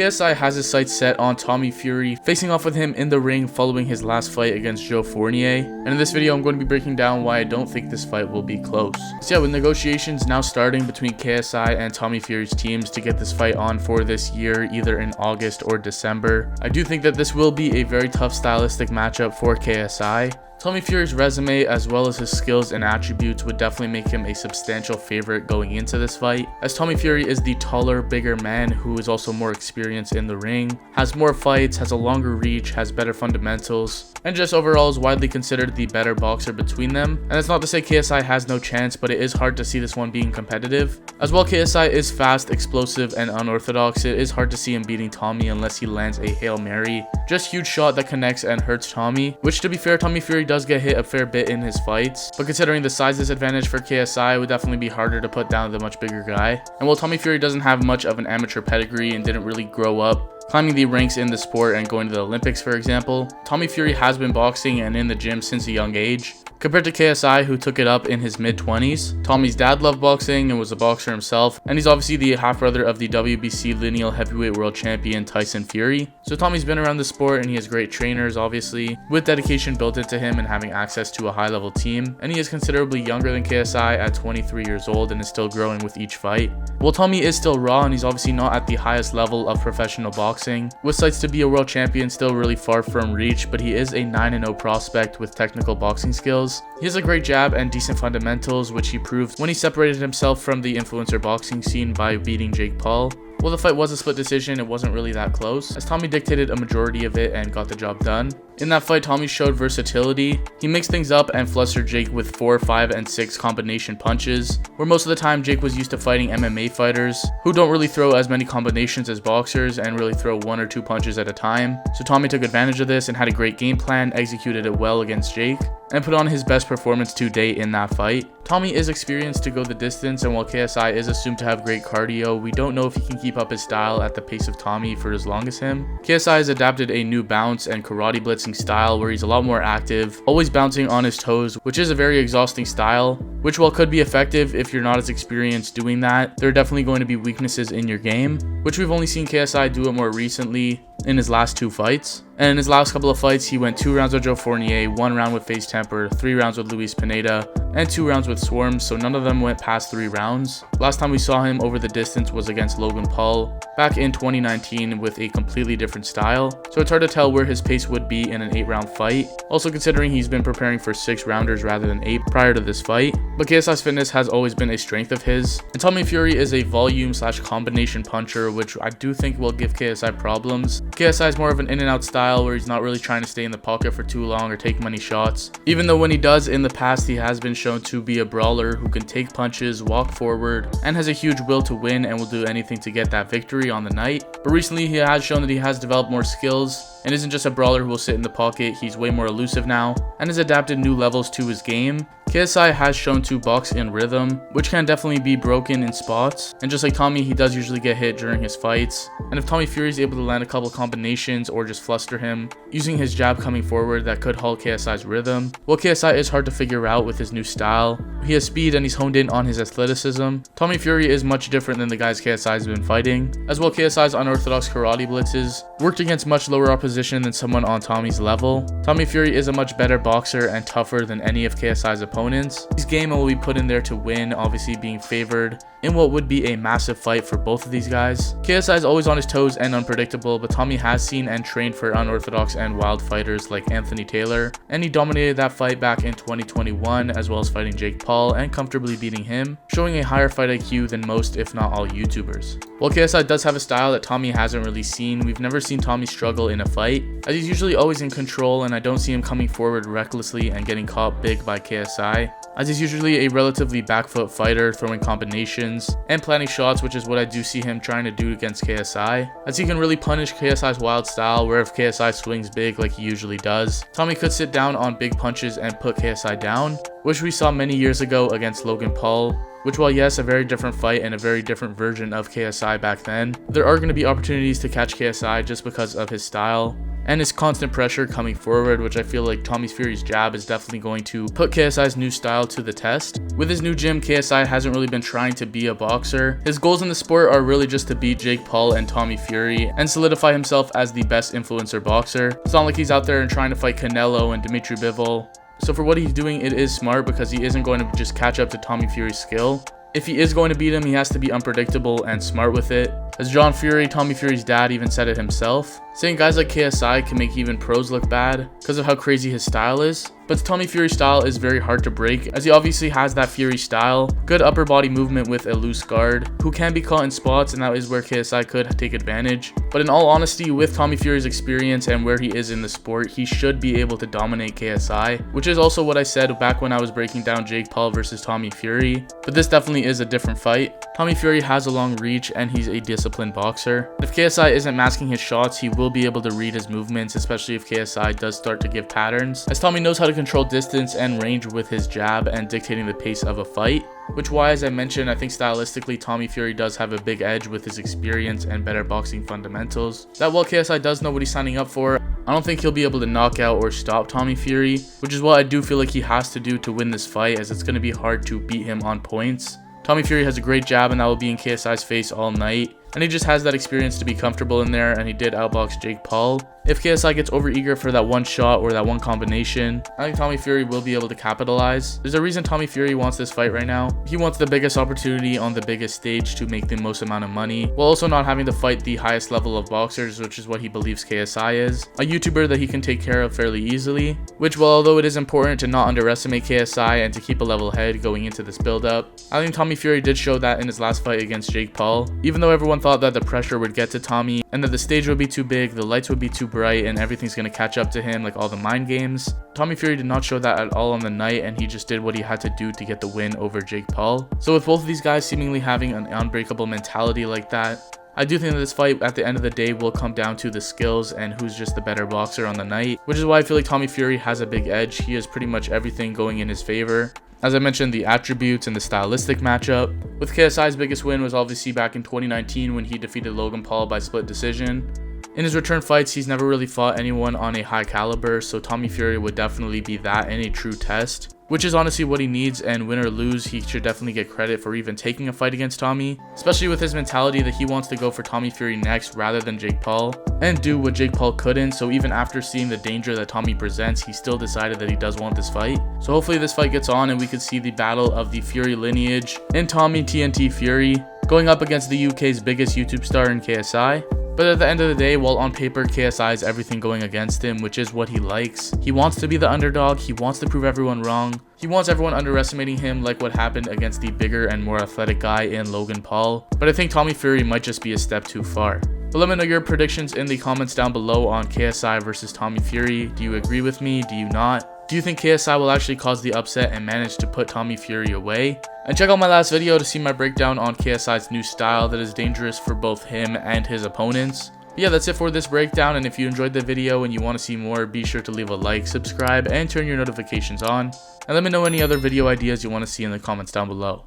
KSI has his sights set on Tommy Fury, facing off with him in the ring following his last fight against Joe Fournier. And in this video, I'm going to be breaking down why I don't think this fight will be close. So yeah, with negotiations now starting between KSI and Tommy Fury's teams to get this fight on for this year, either in August or December, I do think that this will be a very tough stylistic matchup for KSI. Tommy Fury's resume as well as his skills and attributes would definitely make him a substantial favorite going into this fight, as Tommy Fury is the taller, bigger man who is also more experienced in the ring, has more fights, has a longer reach, has better fundamentals, and just overall is widely considered the better boxer between them. And that's not to say KSI has no chance, but it is hard to see this one being competitive. As well, KSI is fast, explosive, and unorthodox. It is hard to see him beating Tommy unless he lands a Hail Mary, just huge shot that connects and hurts Tommy, which, to be fair, Tommy Fury does get hit a fair bit in his fights, but considering the size disadvantage for KSI, it would definitely be harder to put down the much bigger guy. And while Tommy Fury doesn't have much of an amateur pedigree and didn't really grow up climbing the ranks in the sport and going to the Olympics, for example, Tommy Fury has been boxing and in the gym since a young age, compared to KSI, who took it up in his mid-20s. Tommy's dad loved boxing and was a boxer himself, and he's obviously the half-brother of the WBC lineal heavyweight world champion Tyson Fury. So Tommy's been around the sport and he has great trainers, obviously, with dedication built into him and having access to a high-level team. And he is considerably younger than KSI at 23 years old and is still growing with each fight. While Tommy is still raw and he's obviously not at the highest level of professional boxing, with sights to be a world champion still really far from reach, but he is a 9-0 prospect with technical boxing skills. He has a great jab and decent fundamentals, which he proved when he separated himself from the influencer boxing scene by beating Jake Paul. While the fight was a split decision, it wasn't really that close, as Tommy dictated a majority of it and got the job done. In that fight, Tommy showed versatility. He mixed things up and flustered Jake with 4, 5, and 6 combination punches, where most of the time Jake was used to fighting MMA fighters who don't really throw as many combinations as boxers and really throw 1 or 2 punches at a time. So Tommy took advantage of this and had a great game plan, executed it well against Jake, and put on his best performance to date in that fight. Tommy is experienced to go the distance, and while KSI is assumed to have great cardio, we don't know if he can keep up his style at the pace of Tommy for as long as him. KSI has adapted a new bounce and karate blitzing style where he's a lot more active, always bouncing on his toes, which is a very exhausting style, which while could be effective if you're not as experienced doing that, there are definitely going to be weaknesses in your game, which we've only seen KSI do it more recently in his last 2 fights. And in his last couple of fights, he went 2 rounds with Joe Fournier, 1 round with Face Temper, 3 rounds with Luis Pineda, and 2 rounds with Swarm, so none of them went past 3 rounds. Last time we saw him over the distance was against Logan Paul back in 2019 with a completely different style, so it's hard to tell where his pace would be in an 8-round fight, also considering he's been preparing for 6 rounders rather than 8 prior to this fight. But KSI's fitness has always been a strength of his, and Tommy Fury is a volume/combination puncher, which I do think will give KSI problems. KSI is more of an in-and-out style where he's not really trying to stay in the pocket for too long or take many shots, even though when he does in the past, he has been shown to be a brawler who can take punches, walk forward, and has a huge will to win and will do anything to get that victory on the night. But recently he has shown that he has developed more skills and isn't just a brawler who will sit in the pocket. He's way more elusive now and has adapted new levels to his game. KSI has shown to box in rhythm, which can definitely be broken in spots, and just like Tommy, he does usually get hit during his fights. And if Tommy Fury is able to land a couple combinations or just fluster him using his jab coming forward, that could halt KSI's rhythm. While KSI is hard to figure out with his new style, he has speed and he's honed in on his athleticism. Tommy Fury is much different than the guys KSI has been fighting, as well KSI's unorthodox karate blitzes worked against much lower opposition than someone on Tommy's level. Tommy Fury is a much better boxer and tougher than any of KSI's opponents. His game will be put in there to win, obviously being favored in what would be a massive fight for both of these guys. KSI is always on his toes and unpredictable, but Tommy has seen and trained for unorthodox and wild fighters like Anthony Taylor, and he dominated that fight back in 2021 as well as fighting Jake Paul and comfortably beating him, showing a higher fight IQ than most if not all YouTubers. While KSI does have a style that Tommy hasn't really seen, we've never seen Tommy struggle in a fight, as he's usually always in control, and I don't see him coming forward recklessly and getting caught big by KSI, as he's usually a relatively back foot fighter, throwing combinations and planning shots, which is what I do see him trying to do against KSI, as he can really punish KSI's wild style, where if KSI swings big like he usually does, Tommy could sit down on big punches and put KSI down, which we saw many years ago against Logan Paul, which, while yes, a very different fight and a very different version of KSI back then, there are going to be opportunities to catch KSI just because of his style. and his constant pressure coming forward, which I feel like Tommy Fury's jab is definitely going to put KSI's new style to the test. With his new gym, KSI hasn't really been trying to be a boxer. His goals in the sport are really just to beat Jake Paul and Tommy Fury and solidify himself as the best influencer boxer. It's not like he's out there and trying to fight Canelo and Dimitri Bivol. So for what he's doing, it is smart because he isn't going to just catch up to Tommy Fury's skill. If he is going to beat him, he has to be unpredictable and smart with it. As John Fury, Tommy Fury's dad, even said it himself, saying guys like KSI can make even pros look bad because of how crazy his style is. But Tommy Fury's style is very hard to break, as he obviously has that Fury style, good upper body movement with a loose guard, who can be caught in spots, and that is where KSI could take advantage. But in all honesty, with Tommy Fury's experience and where he is in the sport, he should be able to dominate KSI, which is also what I said back when I was breaking down Jake Paul versus Tommy Fury. But this definitely is a different fight. Tommy Fury has a long reach and he's a disciplined boxer. If KSI isn't masking his shots, he will be able to read his movements, especially if KSI does start to give patterns, as Tommy knows how to control distance and range with his jab and dictating the pace of a fight. Which why, as I mentioned, I think stylistically Tommy Fury does have a big edge with his experience and better boxing fundamentals. That while KSI does know what he's signing up for, I don't think he'll be able to knock out or stop Tommy Fury, which is what I do feel like he has to do to win this fight, as it's going to be hard to beat him on points. Tommy Fury has a great jab and that will be in KSI's face all night, and he just has that experience to be comfortable in there, and he did outbox Jake Paul. If KSI gets overeager for that one shot or that one combination, I think Tommy Fury will be able to capitalize. There's a reason Tommy Fury wants this fight right now. He wants the biggest opportunity on the biggest stage to make the most amount of money, while also not having to fight the highest level of boxers, which is what he believes KSI is. A YouTuber that he can take care of fairly easily, which, well, although it is important to not underestimate KSI and to keep a level head going into this build-up, I think Tommy Fury did show that in his last fight against Jake Paul. Even though everyone thought that the pressure would get to Tommy and that the stage would be too big, the lights would be too bright, and everything's going to catch up to him like all the mind games, Tommy Fury did not show that at all on the night, and he just did what he had to do to get the win over Jake Paul. So with both of these guys seemingly having an unbreakable mentality like that, I do think that this fight at the end of the day will come down to the skills and who's just the better boxer on the night, which is why I feel like Tommy Fury has a big edge. He has pretty much everything going in his favor. As I mentioned, the attributes and the stylistic matchup. With KSI's biggest win was obviously back in 2019 when he defeated Logan Paul by split decision. In his return fights, he's never really fought anyone on a high caliber, so Tommy Fury would definitely be that in a true test, which is honestly what he needs, and win or lose, he should definitely get credit for even taking a fight against Tommy, especially with his mentality that he wants to go for Tommy Fury next rather than Jake Paul, and do what Jake Paul couldn't. So even after seeing the danger that Tommy presents, he still decided that he does want this fight. So hopefully this fight gets on and we could see the battle of the Fury lineage in Tommy TNT Fury going up against the UK's biggest YouTube star in KSI. But at the end of the day, while on paper KSI is everything going against him, which is what he likes, he wants to be the underdog, he wants to prove everyone wrong, he wants everyone underestimating him like what happened against the bigger and more athletic guy in Logan Paul. But I think Tommy Fury might just be a step too far. But let me know your predictions in the comments down below on KSI versus Tommy Fury. Do you agree with me? Do you not? Do you think KSI will actually cause the upset and manage to put Tommy Fury away? And check out my last video to see my breakdown on KSI's new style that is dangerous for both him and his opponents. But yeah, that's it for this breakdown, and if you enjoyed the video and you want to see more, be sure to leave a like, subscribe, and turn your notifications on. And let me know any other video ideas you want to see in the comments down below.